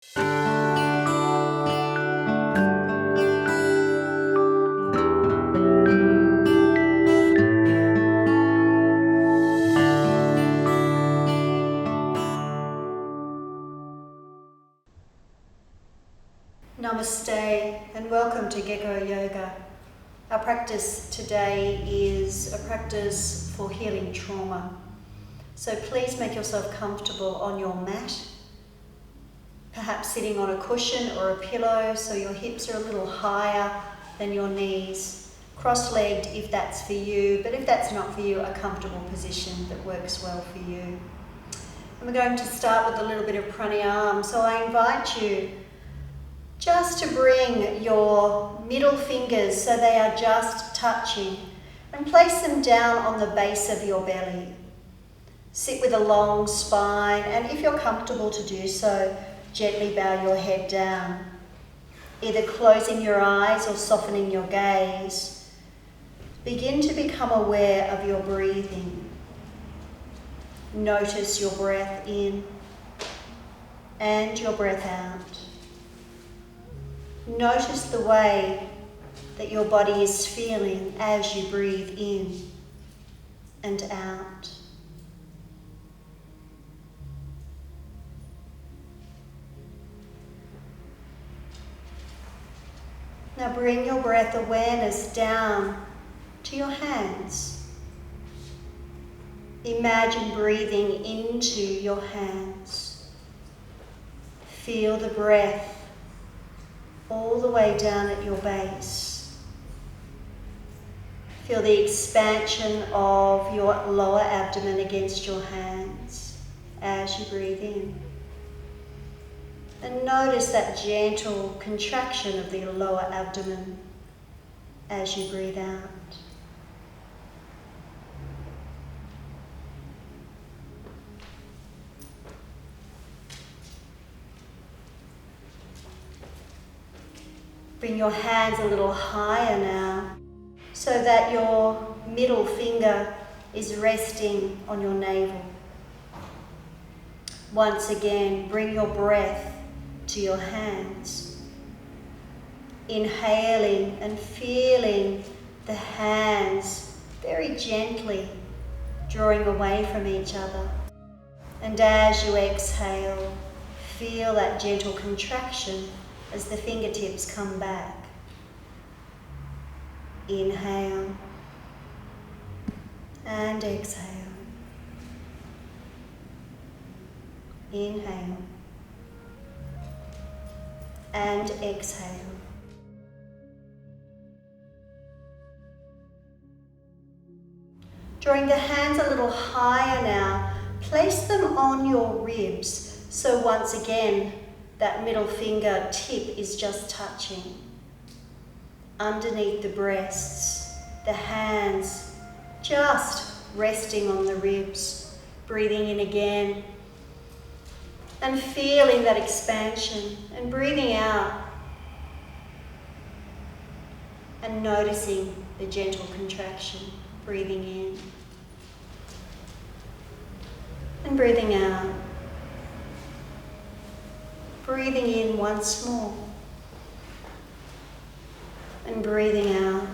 Namaste and welcome to Gecko Yoga. Our practice today is a practice for healing trauma. So please make yourself comfortable on your mat, perhaps sitting on a cushion or a pillow so your hips are a little higher than your knees. Cross-legged if that's for you, but if that's not for you, a comfortable position that works well for you. And we're going to start with a little bit of pranayama. So I invite you just to bring your middle fingers so they are just touching and place them down on the base of your belly. Sit with a long spine, and if you're comfortable to do so, gently bow your head down, either closing your eyes or softening your gaze. Begin to become aware of your breathing. Notice your breath in and your breath out. Notice the way that your body is feeling as you breathe in and out. Now bring your breath awareness down to your hands. Imagine breathing into your hands. Feel the breath all the way down at your base. Feel the expansion of your lower abdomen against your hands as you breathe in. And notice that gentle contraction of the lower abdomen as you breathe out. Bring your hands a little higher now so that your middle finger is resting on your navel. Once again, bring your breath to your hands. Inhaling and feeling the hands very gently drawing away from each other. And as you exhale, feel that gentle contraction as the fingertips come back. Inhale and exhale. Inhale and exhale. Drawing the hands a little higher now, place them on your ribs. So once again, that middle finger tip is just touching. Underneath the breasts, the hands just resting on the ribs. Breathing in again and feeling that expansion, and breathing out and noticing the gentle contraction. Breathing in and breathing out. Breathing in once more and breathing out.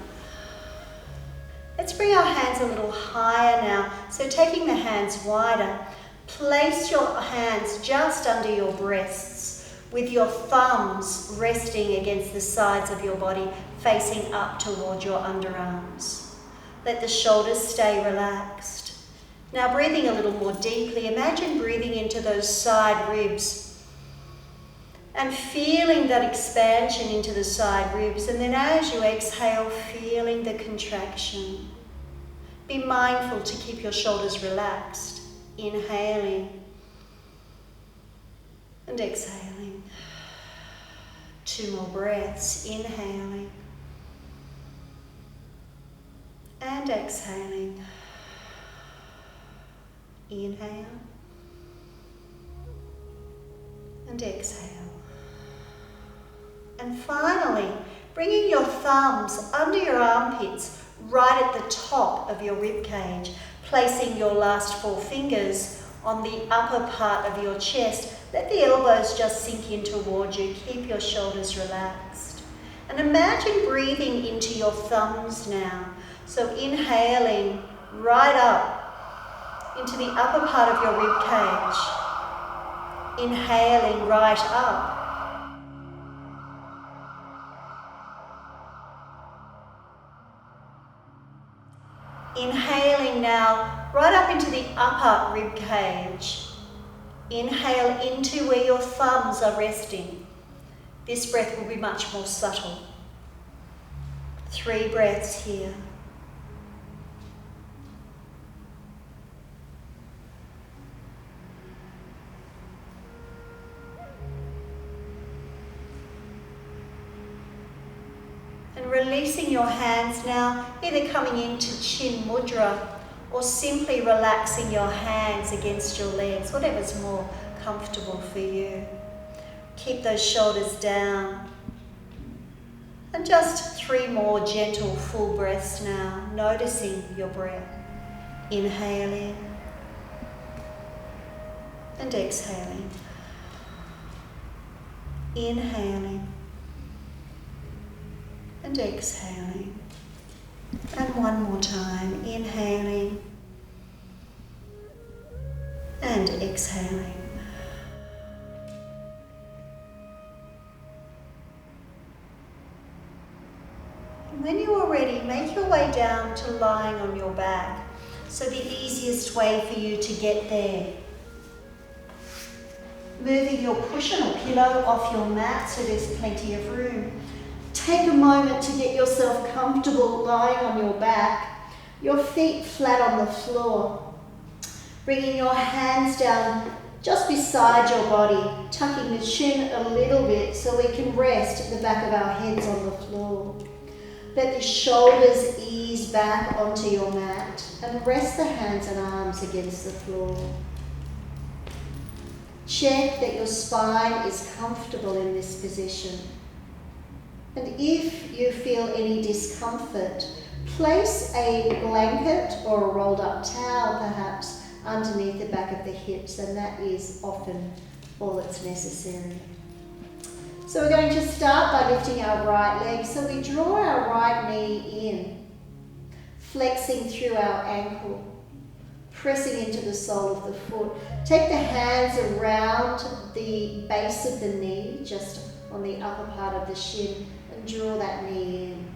Let's bring our hands a little higher now. So taking the hands wider, place your hands just under your breasts with your thumbs resting against the sides of your body, facing up towards your underarms. Let the shoulders stay relaxed. Now breathing a little more deeply, imagine breathing into those side ribs and feeling that expansion into the side ribs. And then as you exhale, feeling the contraction. Be mindful to keep your shoulders relaxed. Inhaling and exhaling. 2 more breaths. Inhaling and exhaling. Inhale and exhale. And finally, bringing your thumbs under your armpits, right at the top of your rib cage, placing your last 4 fingers on the upper part of your chest, Let the elbows just sink in towards you. Keep your shoulders relaxed. And imagine breathing into your thumbs now. So inhaling right up into the upper part of your rib cage. Inhaling right up. Inhaling now right up into the upper rib cage. Inhale into where your thumbs are resting. This breath will be much more subtle. 3 breaths here. And releasing your hands now, either coming into Chin Mudra or simply relaxing your hands against your legs, whatever's more comfortable for you. Keep those shoulders down. And just 3 more gentle full breaths now, noticing your breath. Inhaling and exhaling. Inhaling and exhaling. And one more time, inhaling and exhaling. And when you are ready, make your way down to lying on your back. So the easiest way for you to get there. Moving your cushion or pillow off your mat so there's plenty of room. Take a moment to get yourself comfortable lying on your back, your feet flat on the floor. Bringing your hands down just beside your body, tucking the chin a little bit so we can rest at the back of our heads on the floor. Let the shoulders ease back onto your mat and rest the hands and arms against the floor. Check that your spine is comfortable in this position. And if you feel any discomfort, place a blanket or a rolled up towel perhaps underneath the back of the hips, and that is often all that's necessary. So we're going to start by lifting our right leg. So we draw our right knee in, flexing through our ankle, pressing into the sole of the foot. Take the hands around the base of the knee, just on the upper part of the shin, and draw that knee in.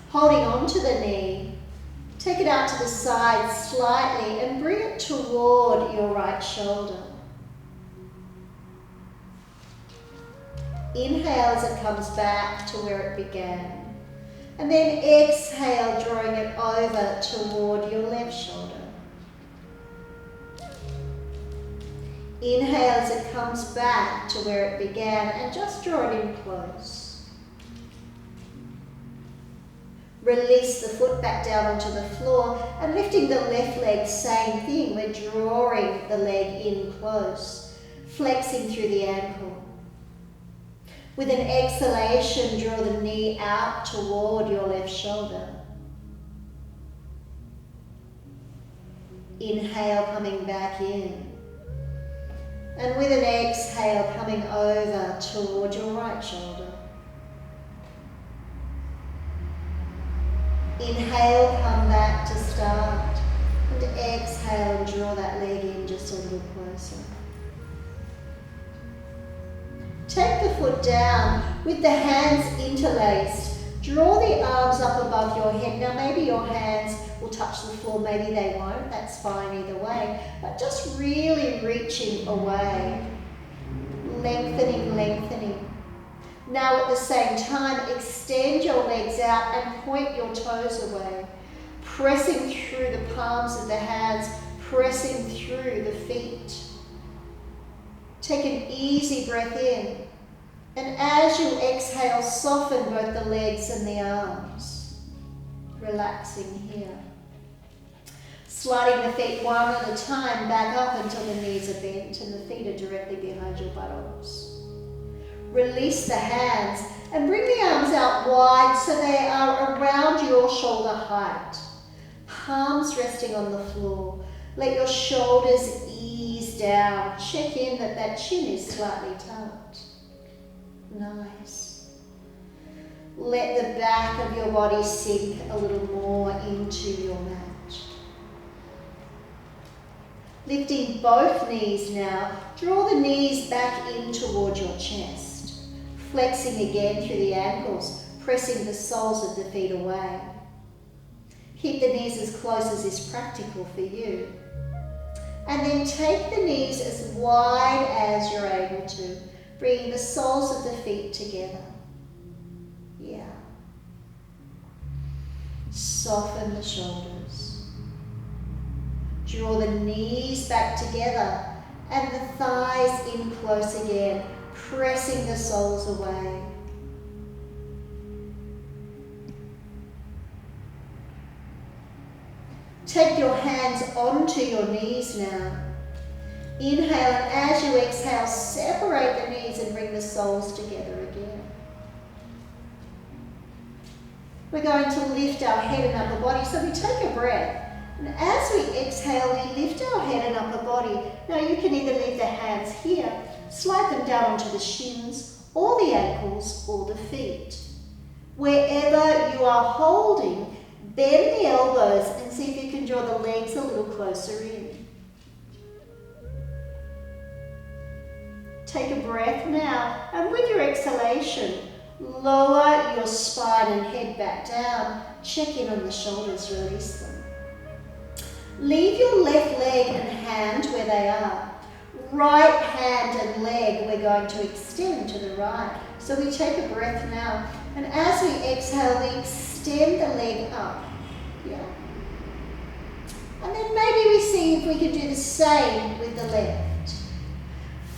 Holding on to the knee, take it out to the side slightly and bring it toward your right shoulder. Inhale as it comes back to where it began. And then exhale, drawing it over toward your left shoulder. Inhale as it comes back to where it began and just draw it in close. Release the foot back down onto the floor and lifting the left leg, same thing. We're drawing the leg in close, flexing through the ankle. With an exhalation, draw the knee out toward your left shoulder. Inhale, coming back in. And with an exhale, coming over toward your right shoulder. Inhale, come back to start. And exhale and draw that leg in just a little closer. Take the foot down with the hands interlaced. Draw the arms up above your head. Now maybe your hands will touch the floor, maybe they won't. That's fine either way. But just really reaching away. Lengthening, lengthening. Now at the same time, extend your legs out and point your toes away. Pressing through the palms of the hands, pressing through the feet. Take an easy breath in. And as you exhale, soften both the legs and the arms. Relaxing here. Sliding the feet one at a time back up until the knees are bent and the feet are directly behind your buttocks. Release the hands and bring the arms out wide so they are around your shoulder height. Palms resting on the floor. Let your shoulders ease knees down. Check in that that chin is slightly tucked. Nice. Let the back of your body sink a little more into your mat. Lifting both knees now, draw the knees back in toward your chest. Flexing again through the ankles, pressing the soles of the feet away. Keep the knees as close as is practical for you. And then take the knees as wide as you're able to, bringing the soles of the feet together. Yeah. Soften the shoulders. Draw the knees back together and the thighs in close again, pressing the soles away. Take your hands onto your knees now. Inhale, and as you exhale, separate the knees and bring the soles together again. We're going to lift our head and upper body, so we take a breath. And as we exhale, we lift our head and upper body. Now you can either leave the hands here, slide them down onto the shins, or the ankles, or the feet. Wherever you are holding, bend the elbows and see if you can draw the legs a little closer in. Take a breath now, and with your exhalation, lower your spine and head back down. Check in on the shoulders, release them. Leave your left leg and hand where they are. Right hand and leg we're going to extend to the right. So we take a breath now, and as we exhale, we extend the leg up. Yeah. And then maybe we see if we can do the same with the left.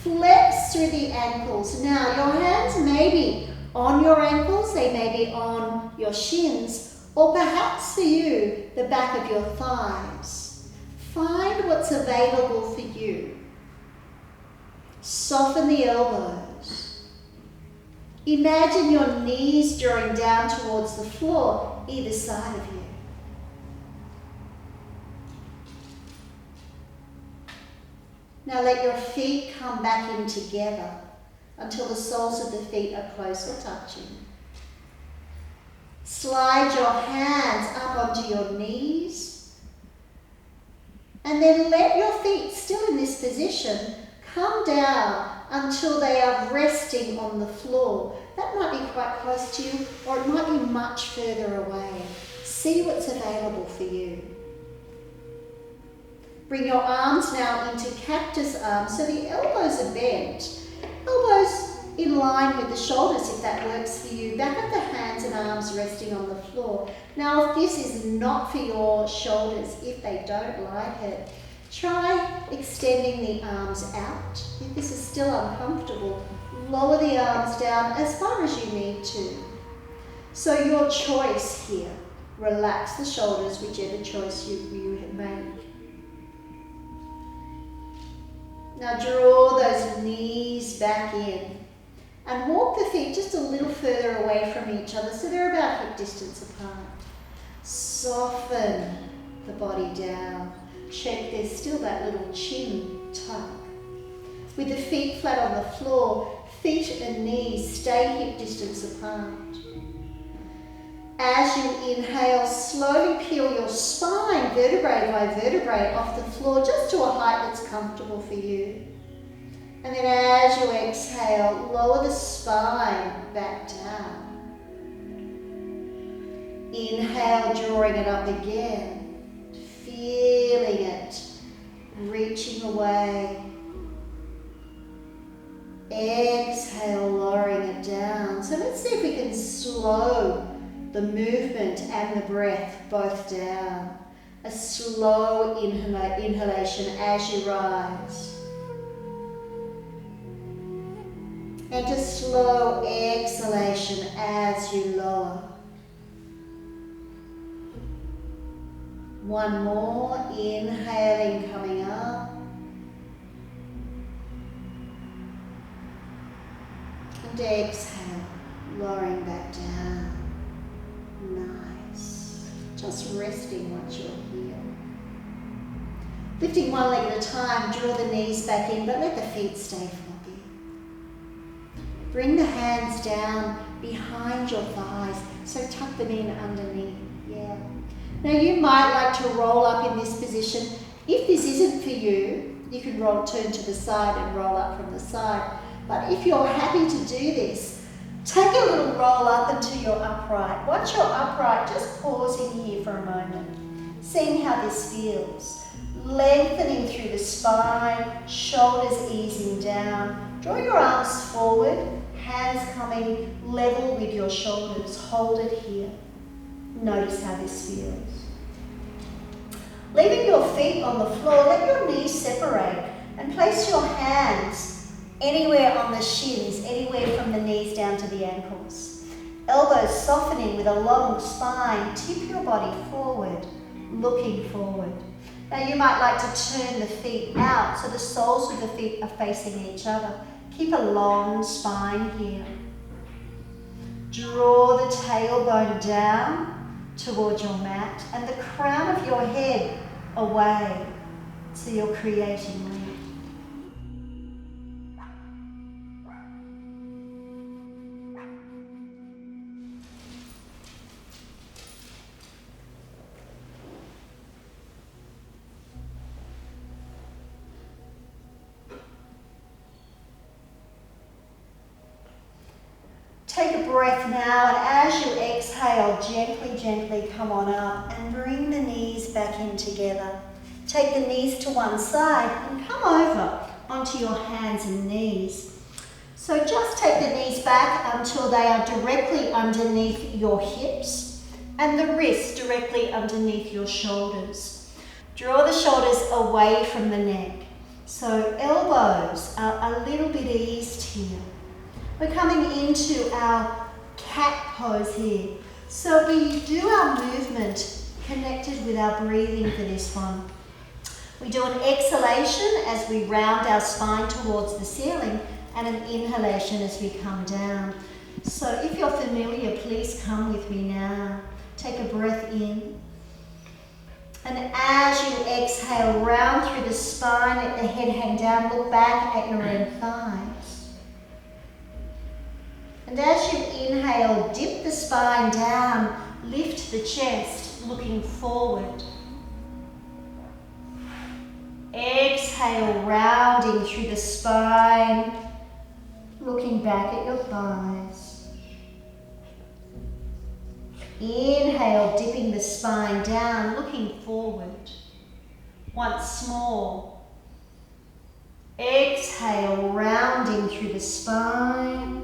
Flex through the ankles. Now your hands may be on your ankles, they may be on your shins, or perhaps for you, the back of your thighs. Find what's available for you. Soften the elbows. Imagine your knees drawing down towards the floor, either side of you. Now let your feet come back in together until the soles of the feet are close or touching. Slide your hands up onto your knees. And then let your feet, still in this position, come down until they are resting on the floor. That might be quite close to you, or it might be much further away. See what's available for you. Bring your arms now into cactus arms, so the elbows are bent. Elbows in line with the shoulders if that works for you. Back of the hands and arms resting on the floor. Now if this is not for your shoulders, if they don't like it, try extending the arms out. If this is still uncomfortable, lower the arms down as far as you need to. So your choice here. Relax the shoulders, whichever choice you make. Now draw those knees back in. And walk the feet just a little further away from each other so they're about hip distance apart. Soften the body down. Check there's still that little chin tuck. With the feet flat on the floor, feet and knees stay hip distance apart. As you inhale, slowly peel your spine vertebrae by vertebrae off the floor just to a height that's comfortable for you. And then as you exhale, lower the spine back down. Inhale, drawing it up again. Feeling it, reaching away. Exhale, lowering it down. So let's see if we can slow the movement and the breath both down. A slow inhalation as you rise. And a slow exhalation as you lower. One more, inhaling, coming up. And exhale, lowering back down. Nice. Just resting once you're here. Lifting one leg at a time, draw the knees back in, but let the feet stay floppy. Bring the hands down behind your thighs, so tuck them in underneath. Yeah. Now you might like to roll up in this position. If this isn't for you, you can turn to the side and roll up from the side. But if you're happy to do this, take a little roll up until you're upright. Once you're upright, just pausing here for a moment, seeing how this feels. Lengthening through the spine, shoulders easing down. Draw your arms forward, hands coming level with your shoulders. Hold it here. Notice how this feels. Leaving your feet on the floor, let your knees separate and place your hands anywhere on the shins, anywhere from the knees down to the ankles. Elbows softening with a long spine. Tip your body forward, looking forward. Now you might like to turn the feet out so the soles of the feet are facing each other. Keep a long spine here. Draw the tailbone down towards your mat and the crown of your head away, so you're creating length. Take a breath now, and as you exhale, gently come on up and bring the knees back in together. Take the knees to one side and come over onto your hands and knees. So just take the knees back until they are directly underneath your hips and the wrists directly underneath your shoulders. Draw the shoulders away from the neck. So elbows are a little bit eased here. We're coming into our cat pose here. So we do our movement connected with our breathing for this one. We do an exhalation as we round our spine towards the ceiling and an inhalation as we come down. So if you're familiar, please come with me now. Take a breath in. And as you exhale, round through the spine, let the head hang down, look back at your own thighs. And as you inhale, dip the spine down, lift the chest, looking forward. Exhale, rounding through the spine, looking back at your thighs. Inhale, dipping the spine down, looking forward. Once more. Exhale, rounding through the spine.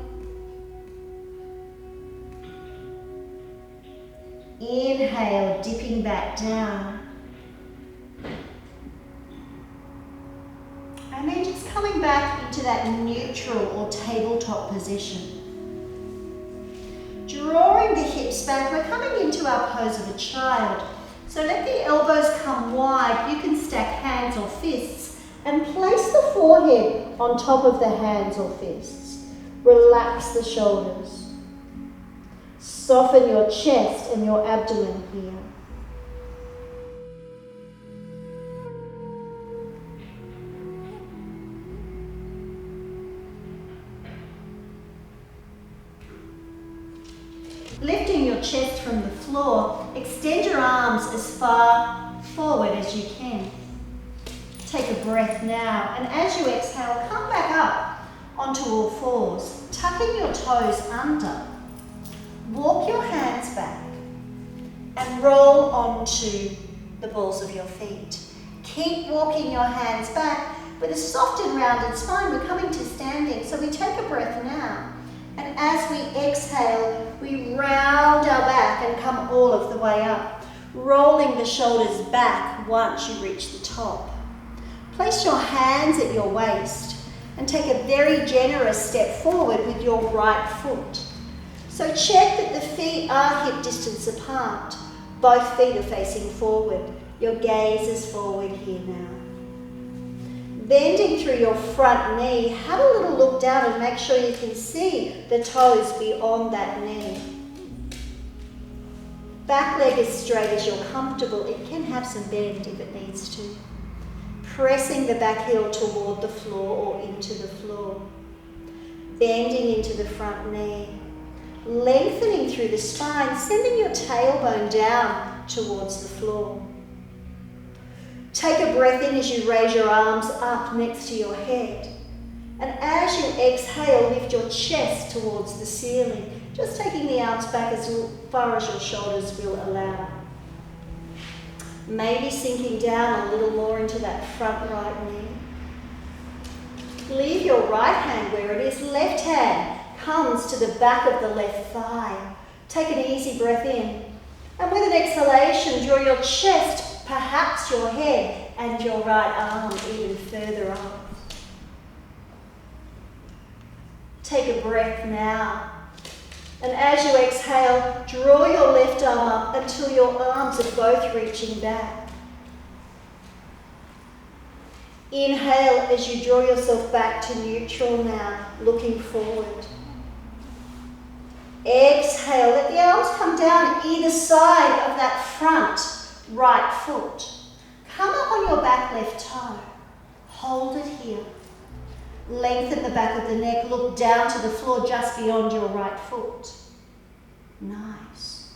Inhale, dipping back down. And then just coming back into that neutral or tabletop position. Drawing the hips back, we're coming into our pose of a child. So let the elbows come wide. You can stack hands or fists and place the forehead on top of the hands or fists. Relax the shoulders. Soften your chest and your abdomen here. Lifting your chest from the floor, extend your arms as far forward as you can. Take a breath now, and as you exhale, come back up onto all fours, tucking your toes under. Walk your hands back and roll onto the balls of your feet. Keep walking your hands back with a soft and rounded spine. We're coming to standing, so we take a breath now. And as we exhale, we round our back and come all of the way up, rolling the shoulders back once you reach the top. Place your hands at your waist and take a very generous step forward with your right foot. So check that the feet are hip distance apart. Both feet are facing forward. Your gaze is forward here now. Bending through your front knee, have a little look down and make sure you can see the toes beyond that knee. Back leg as straight as you're comfortable. It can have some bend if it needs to. pressing the back heel toward the floor or into the floor. Bending into the front knee. Lengthening through the spine, sending your tailbone down towards the floor. Take a breath in as you raise your arms up next to your head. And as you exhale, lift your chest towards the ceiling, just taking the arms back as far as your shoulders will allow. Maybe sinking down a little more into that front right knee. Leave your right hand where it is. Left hand comes to the back of the left thigh. Take an easy breath in. And with an exhalation, draw your chest, perhaps your head, and your right arm even further up. Take a breath now. And as you exhale, draw your left arm up until your arms are both reaching back. Inhale as you draw yourself back to neutral now, looking forward. Exhale, let the arms come down either side of that front right foot. Come up on your back left toe. Hold it here. Lengthen the back of the neck, look down to the floor just beyond your right foot. Nice.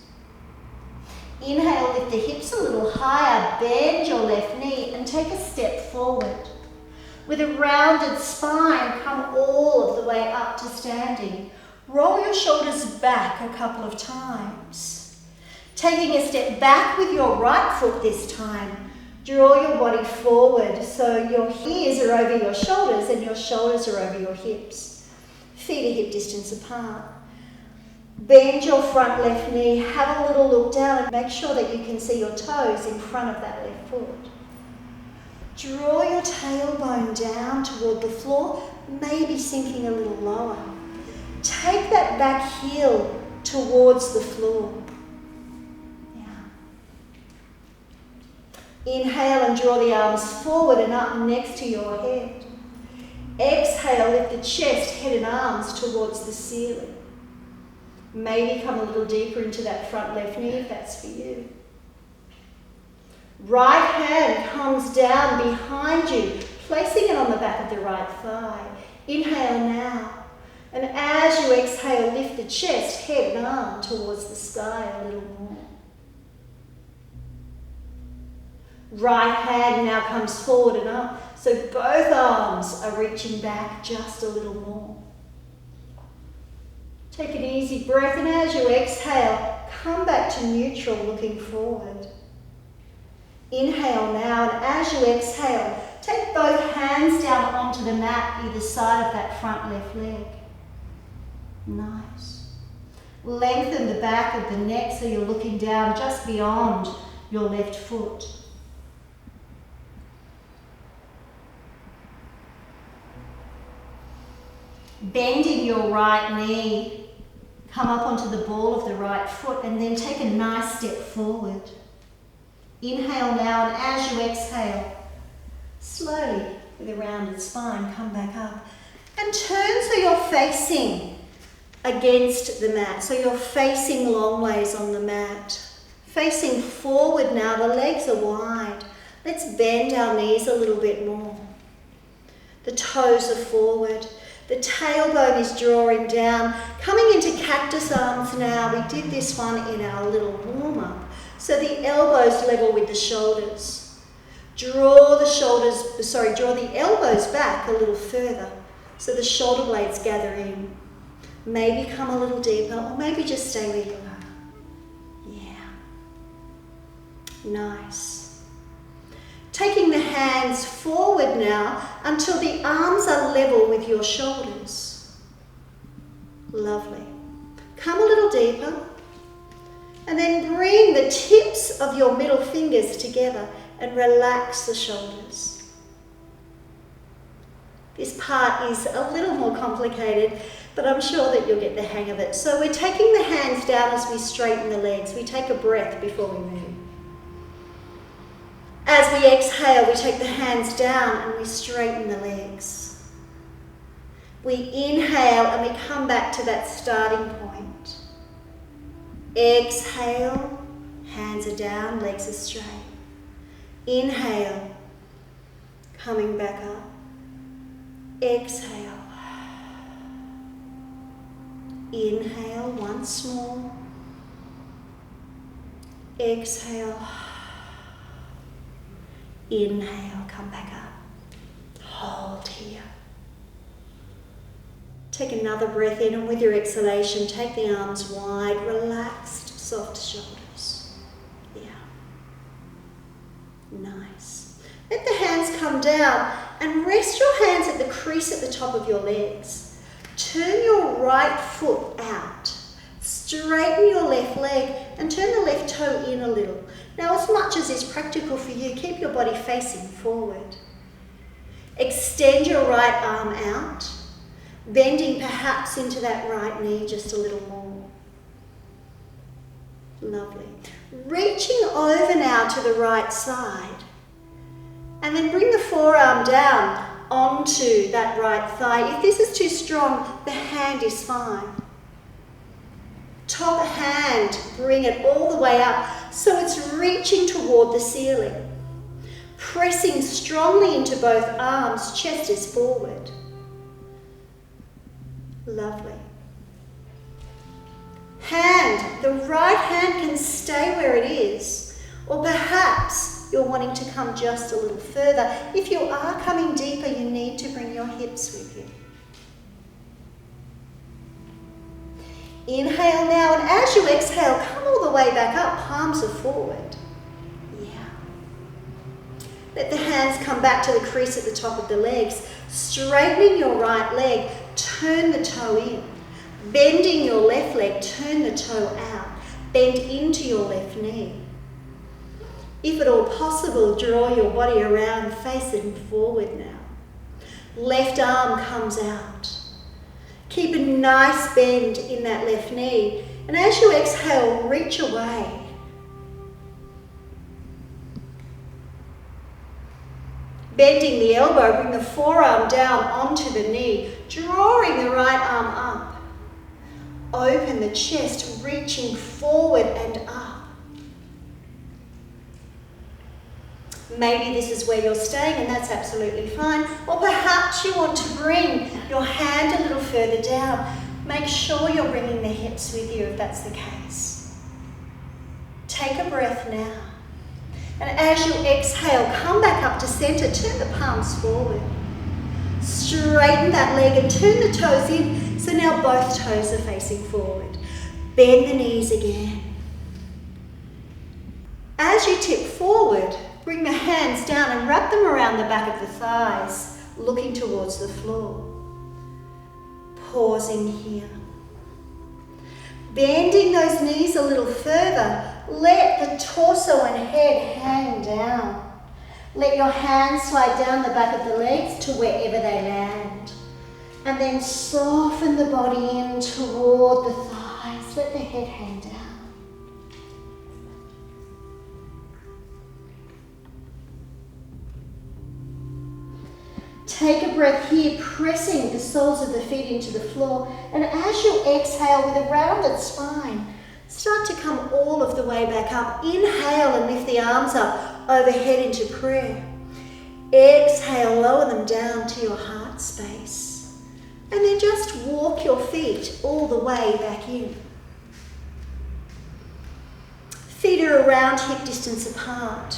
Inhale, lift the hips a little higher, bend your left knee and take a step forward. With a rounded spine, come all of the way up to standing. Roll your shoulders back a couple of times. Taking a step back with your right foot this time. Draw your body forward so your ears are over your shoulders and your shoulders are over your hips. Feet are hip distance apart. Bend your front left knee, have a little look down and make sure that you can see your toes in front of that left foot. Draw your tailbone down toward the floor, maybe sinking a little lower. Take that back heel towards the floor. Inhale and draw the arms forward and up next to your head. Exhale, lift the chest, head and arms towards the ceiling. Maybe come a little deeper into that front left knee if that's for you. Right hand comes down behind you, placing it on the back of the right thigh. Inhale now. And as you exhale, lift the chest, head and arm towards the sky a little more. Right hand now comes forward and up, so both arms are reaching back just a little more. Take an easy breath and as you exhale, come back to neutral looking forward. Inhale now and as you exhale, take both hands down onto the mat either side of that front left leg. Nice. Lengthen the back of the neck so you're looking down just beyond your left foot. Bending your right knee, come up onto the ball of the right foot and then take a nice step forward. Inhale now and as you exhale, slowly with a rounded spine, come back up and turn so you're facing against the mat. So you're facing long ways on the mat. Facing forward now, the legs are wide. Let's bend our knees a little bit more. The toes are forward. The tailbone is drawing down. Coming into cactus arms now. We did this one in our little warm-up. So the elbows level with the shoulders. Draw the elbows back a little further so the shoulder blades gather in. Maybe come a little deeper or maybe just stay where you are. Yeah. Nice. Taking the hands forward now until the arms are level with your shoulders. Lovely. Come a little deeper and then bring the tips of your middle fingers together and relax the shoulders. This part is a little more complicated, but I'm sure that you'll get the hang of it. So we're taking the hands down as we straighten the legs. We take a breath before we move. As we exhale, we take the hands down and we straighten the legs. We inhale and we come back to that starting point. Exhale, hands are down, legs are straight. Inhale, Coming back up. Exhale. Inhale once more. Exhale. Inhale, come back up. Hold here. Take another breath in, and with your exhalation, take the arms wide, relaxed, soft shoulders. Yeah. Nice. Let the hands come down and rest your hands at the crease at the top of your legs. Turn your right foot out. Straighten your left leg and turn the left toe in a little. Now, as much as is practical for you, keep your body facing forward. Extend your right arm out, bending perhaps into that right knee just a little more. Lovely. Reaching over now to the right side, and then bring the forearm down onto that right thigh. If this is too strong, the hand is fine. Top hand, bring it all the way up so it's reaching toward the ceiling. Pressing strongly into both arms, chest is forward. Lovely. Hand, the right hand can stay where it is, or perhaps you're wanting to come just a little further. If you are coming deeper, you need to bring your hips with you. Inhale now, and as you exhale, come all the way back up, palms are forward. Yeah. Let the hands come back to the crease at the top of the legs. Straightening your right leg, turn the toe in. Bending your left leg, turn the toe out. Bend into your left knee. If at all possible, draw your body around, facing forward now. Left arm comes out. Keep a nice bend in that left knee. And as you exhale, reach away. Bending the elbow, bring the forearm down onto the knee, drawing the right arm up. Open the chest, reaching forward and up. Maybe this is where you're staying, and that's absolutely fine. Or perhaps you want to bring your hand a little further down. Make sure you're bringing the hips with you if that's the case. Take a breath now. And as you exhale, come back up to center. Turn the palms forward. Straighten that leg and turn the toes in. So now both toes are facing forward. Bend the knees again. As you tip forward, bring the hands down and wrap them around the back of the thighs, looking towards the floor. Pausing here. Bending those knees a little further. Let the torso and head hang down. Let your hands slide down the back of the legs to wherever they land. And then soften the body in toward the thighs. Let the head hang down. Take a breath here, pressing the soles of the feet into the floor. And as you exhale with a rounded spine, start to come all of the way back up. Inhale and lift the arms up overhead into prayer. Exhale, lower them down to your heart space. And then just walk your feet all the way back in. Feet are around hip distance apart.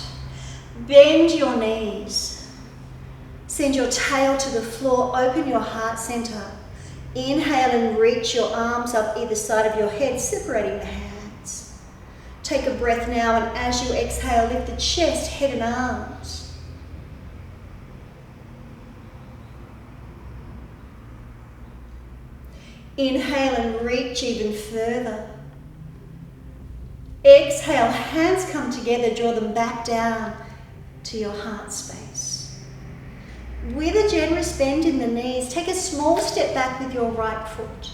Bend your knees. Send your tail to the floor, open your heart center. Inhale and reach your arms up either side of your head, separating the hands. Take a breath now, and as you exhale, lift the chest, head and arms. Inhale and reach even further. Exhale, hands come together, draw them back down to your heart space. With a generous bend in the knees, take a small step back with your right foot.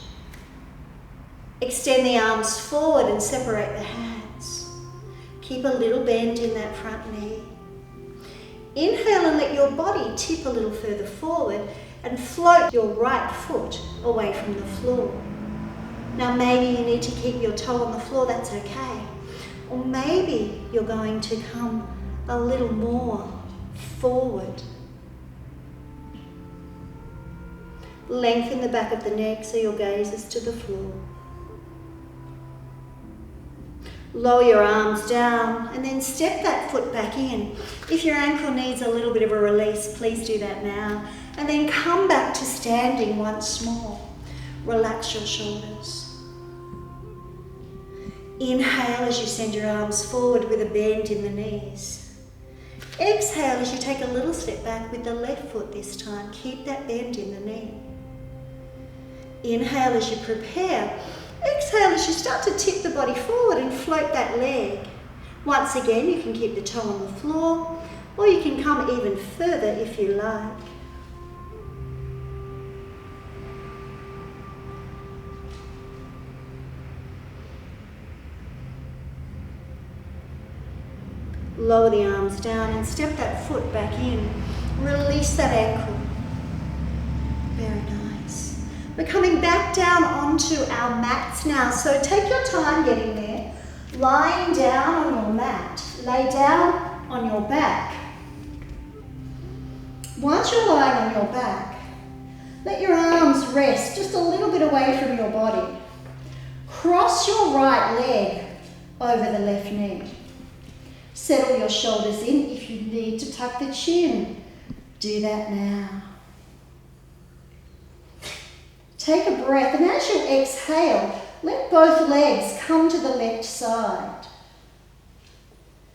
Extend the arms forward and separate the hands. Keep a little bend in that front knee. Inhale and let your body tip a little further forward and float your right foot away from the floor. Now maybe you need to keep your toe on the floor, that's okay. Or maybe you're going to come a little more forward. Lengthen the back of the neck so your gaze is to the floor. Lower your arms down and then step that foot back in. If your ankle needs a little bit of a release, please do that now. And then come back to standing once more. Relax your shoulders. Inhale as you send your arms forward with a bend in the knees. Exhale as you take a little step back with the left foot this time. Keep that bend in the knee. Inhale as you prepare. Exhale as you start to tip the body forward and float that leg. Once again, you can keep the toe on the floor, or you can come even further if you like. Lower the arms down and step that foot back in. Release that ankle. Very nice. We're coming back down onto our mats now, so take your time getting there. Lying down on your mat, lay down on your back. Once you're lying on your back, let your arms rest just a little bit away from your body. Cross your right leg over the left knee. Settle your shoulders in. If you need to tuck the chin, do that now. Take a breath, and as you exhale, let both legs come to the left side.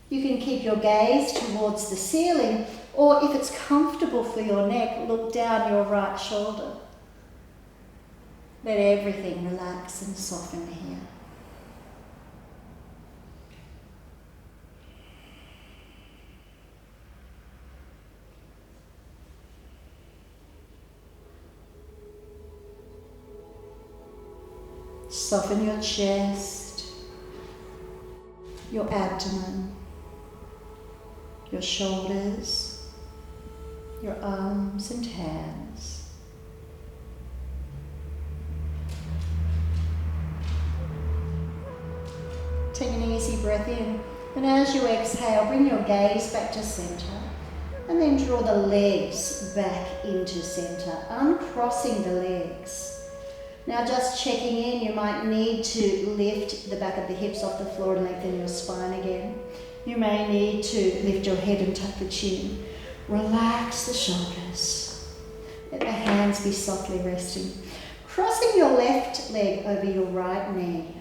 You can keep your gaze towards the ceiling, or if it's comfortable for your neck, look down your right shoulder. Let everything relax and soften here. Soften your chest, your abdomen, your shoulders, your arms and hands. Take an easy breath in, and as you exhale, bring your gaze back to center, and then draw the legs back into center, uncrossing the legs. Now just checking in, you might need to lift the back of the hips off the floor and lengthen your spine again. You may need to lift your head and tuck the chin. Relax the shoulders. Let the hands be softly resting. Crossing your left leg over your right knee.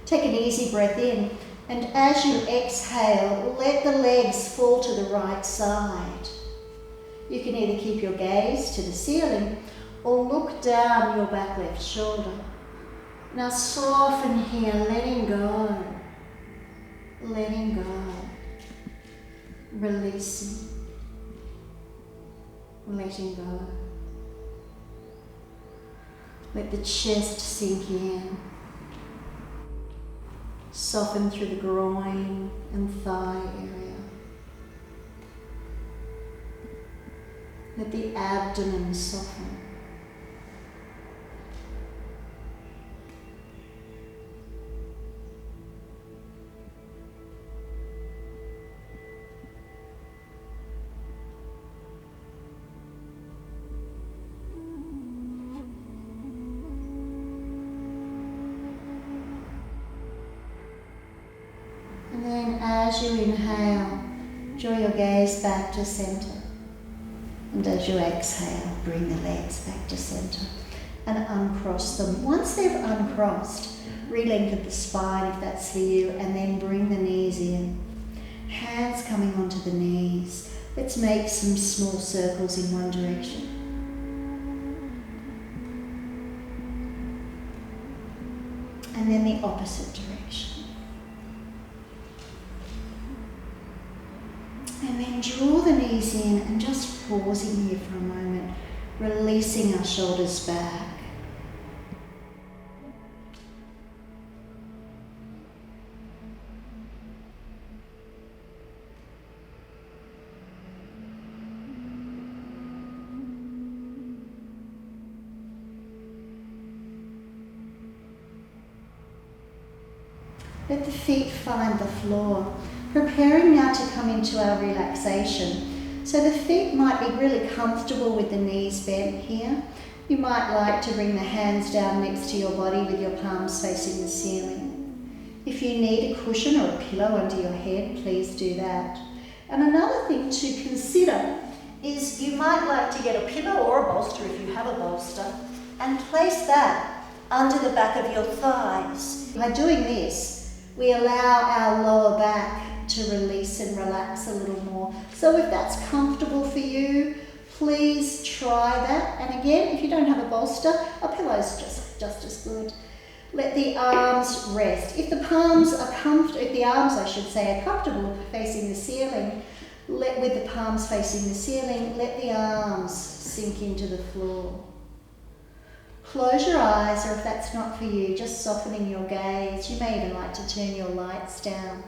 Take an easy breath in, and as you exhale, let the legs fall to the right side. You can either keep your gaze to the ceiling or look down your back left shoulder. Now soften here, letting go, releasing, letting go. Let the chest sink in. Soften through the groin and thigh area. Let the abdomen soften. And then as you inhale, draw your gaze back to center. And as you exhale, bring the legs back to center and uncross them. Once they've uncrossed, re-lengthen the spine if that's for you, and then bring the knees in. Hands coming onto the knees. Let's make some small circles in one direction. And then the opposite direction. And then draw the knees in and just pausing here for a moment, releasing our shoulders back. Let the feet find the floor. Preparing now to come into our relaxation. So the feet might be really comfortable with the knees bent here. You might like to bring the hands down next to your body with your palms facing the ceiling. If you need a cushion or a pillow under your head, please do that. And another thing to consider is you might like to get a pillow or a bolster if you have a bolster and place that under the back of your thighs. By doing this, we allow our lower back to release and relax a little more. So if that's comfortable for you, please try that. And again, if you don't have a bolster, a pillow is just as good. Let the arms rest. If the arms, are comfortable facing the ceiling, with the palms facing the ceiling, let the arms sink into the floor. Close your eyes, or if that's not for you, just softening your gaze. You may even like to turn your lights down.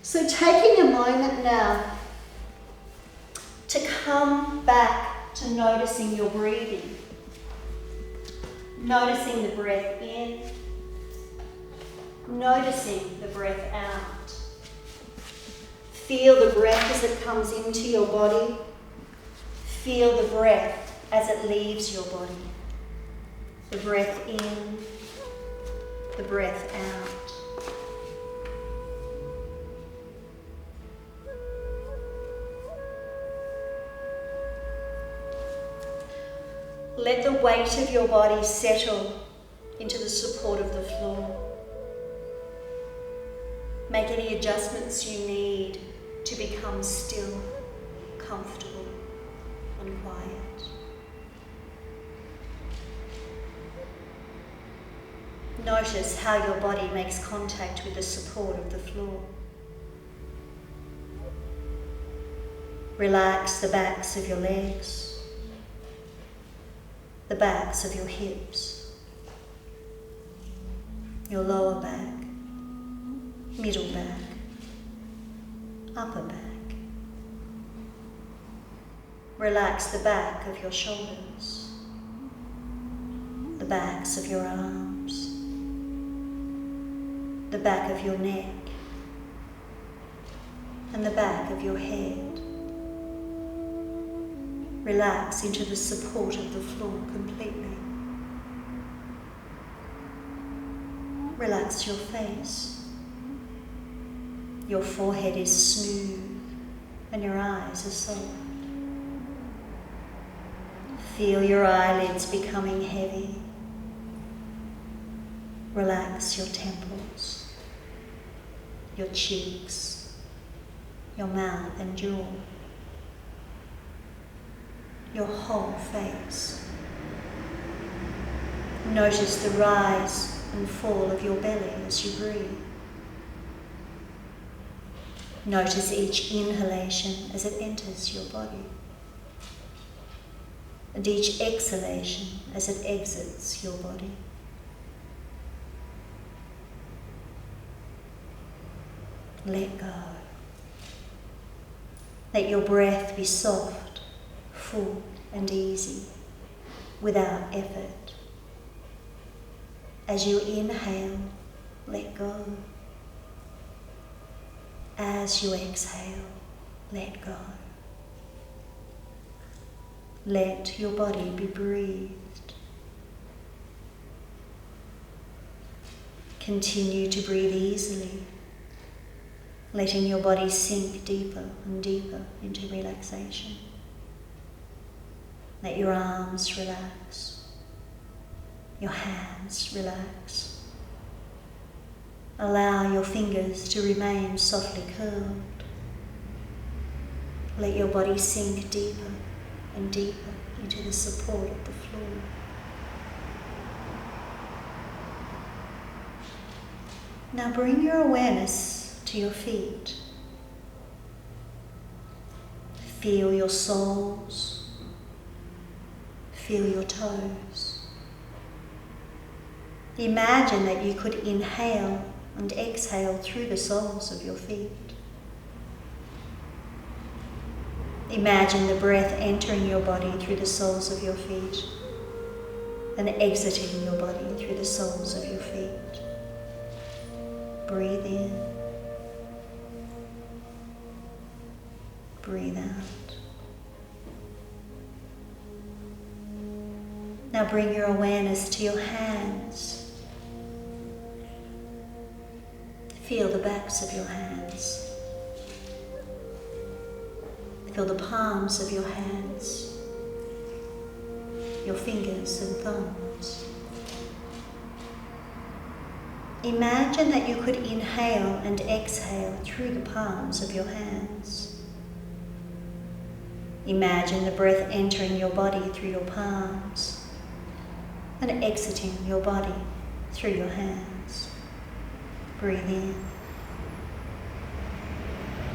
So taking a moment now to come back to noticing your breathing. Noticing the breath in, noticing the breath out. Feel the breath as it comes into your body. Feel the breath as it leaves your body. The breath in, the breath out. Let the weight of your body settle into the support of the floor. Make any adjustments you need to become still, comfortable, and quiet. Notice how your body makes contact with the support of the floor. Relax the backs of your legs, the backs of your hips, your lower back, middle back, upper back. Relax the back of your shoulders, the backs of your arms, the back of your neck, and the back of your head. Relax into the support of the floor completely. Relax your face. Your forehead is smooth and your eyes are soft. Feel your eyelids becoming heavy. Relax your temples, your cheeks, your mouth and jaw. Your whole face. Notice the rise and fall of your belly as you breathe. Notice each inhalation as it enters your body, and each exhalation as it exits your body. Let go. Let your breath be soft, full and easy, without effort. As you inhale, let go. As you exhale, let go. Let your body be breathed. Continue to breathe easily, letting your body sink deeper and deeper into relaxation. Let your arms relax, your hands relax. Allow your fingers to remain softly curled. Let your body sink deeper and deeper into the support of the floor. Now bring your awareness to your feet. Feel your soles. Feel your toes. Imagine that you could inhale and exhale through the soles of your feet. Imagine the breath entering your body through the soles of your feet and exiting your body through the soles of your feet. Breathe in Breathe out. Now bring your awareness to your hands. Feel the backs of your hands. Feel the palms of your hands, your fingers and thumbs. Imagine that you could inhale and exhale through the palms of your hands. Imagine the breath entering your body through your palms and exiting your body through your hands. Breathe in.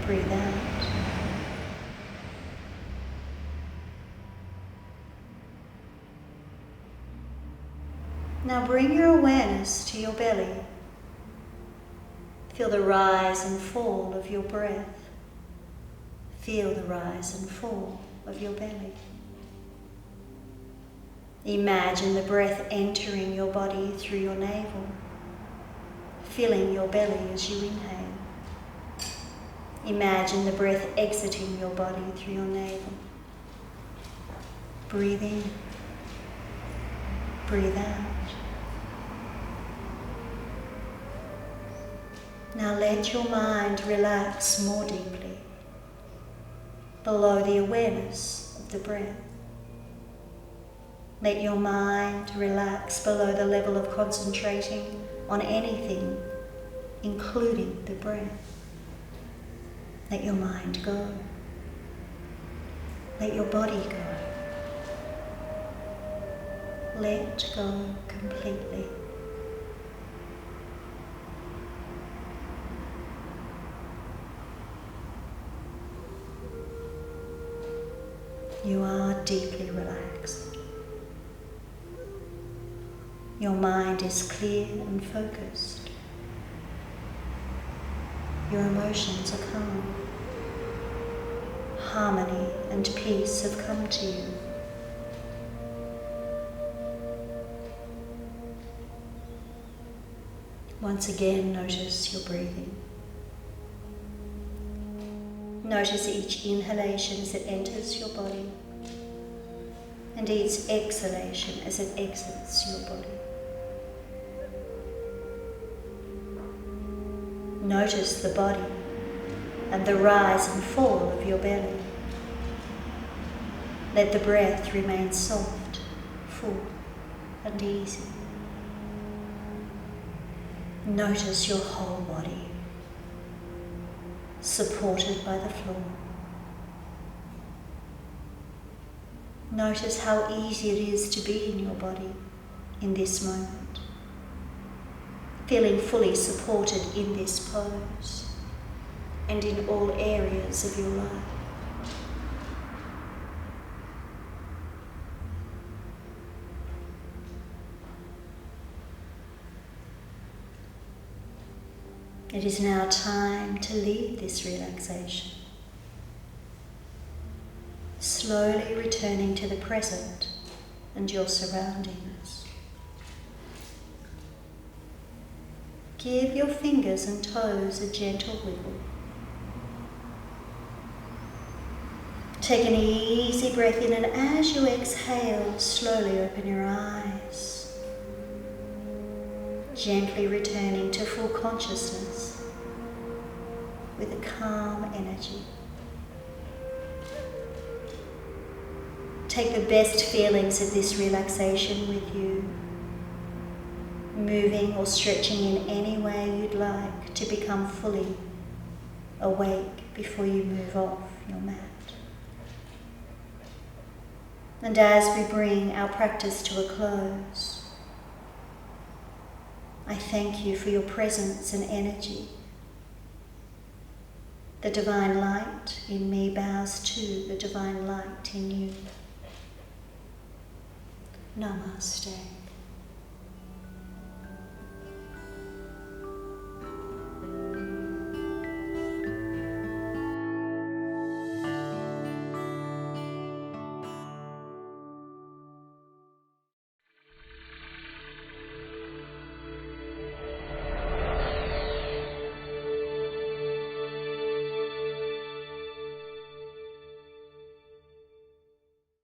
Breathe out. Now bring your awareness to your belly. Feel the rise and fall of your breath. Feel the rise and fall of your belly. Imagine the breath entering your body through your navel, filling your belly as you inhale. Imagine the breath exiting your body through your navel. Breathe in. Breathe out. Now let your mind relax more deeply, below the awareness of the breath. Let your mind relax below the level of concentrating on anything, including the breath. Let your mind go. Let your body go. Let go completely. You are deeply relaxed. Your mind is clear and focused. Your emotions are calm. Harmony and peace have come to you. Once again, notice your breathing. Notice each inhalation as it enters your body and each exhalation as it exits your body. Notice the body and the rise and fall of your belly. Let the breath remain soft, full, and easy. Notice your whole body, supported by the floor. Notice how easy it is to be in your body in this moment, feeling fully supported in this pose and in all areas of your life. It is now time to leave this relaxation, slowly returning to the present and your surroundings. Give your fingers and toes a gentle wiggle. Take an easy breath in, and as you exhale, slowly open your eyes, gently returning to full consciousness with a calm energy. Take the best feelings of this relaxation with you, moving or stretching in any way you'd like to become fully awake before you move off your mat. And as we bring our practice to a close, I thank you for your presence and energy. The divine light in me bows to the divine light in you. Namaste.